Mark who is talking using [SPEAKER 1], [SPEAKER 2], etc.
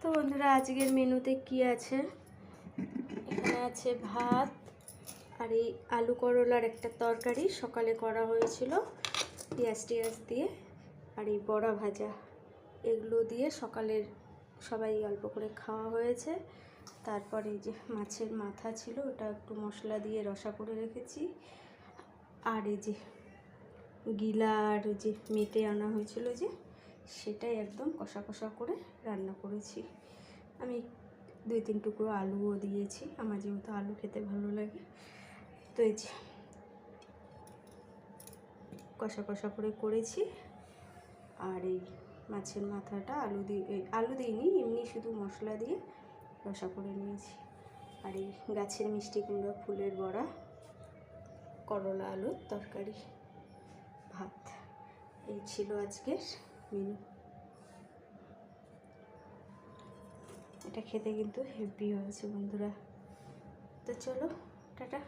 [SPEAKER 1] তো বন্ধুরা আজকের মেনুতে কি আছে, এখানে আছে ভাত আর এই আলু করলার একটা তরকারি সকালে করা হয়েছিল পেঁয়াজ টিয়াজ দিয়ে, আর এই বড়া ভাজা, এগুলো দিয়ে সকালের সবাই অল্প করে খাওয়া হয়েছে। তারপরে এই যে মাছের মাথা ছিল, ওটা একটু মশলা দিয়ে রসা করে রেখেছি। আর এই যে গিলা আর যে মেটে আনা হয়েছিল যে, সেটাই একদম কষা কষা করে রান্না করেছি। আমি 2-3 টুকরো আলুও দিয়েছি, আমার যেহেতু আলু খেতে ভালো লাগে। তো এই যে কষা কষা করে করেছি। আর এই মাছের মাথাটা আলু দিইনি, এমনি শুধু মশলা দিয়ে রসা করে নিয়েছি। আর এই গাছের মিষ্টি কুমড়া ফুলের বড়া, করলা আলুর তরকারি, ভাত, এই ছিল আজকের মেনু। এটা খেতে কিন্তু হেভি হয়েছে বন্ধুরা। তো চলো টাটা।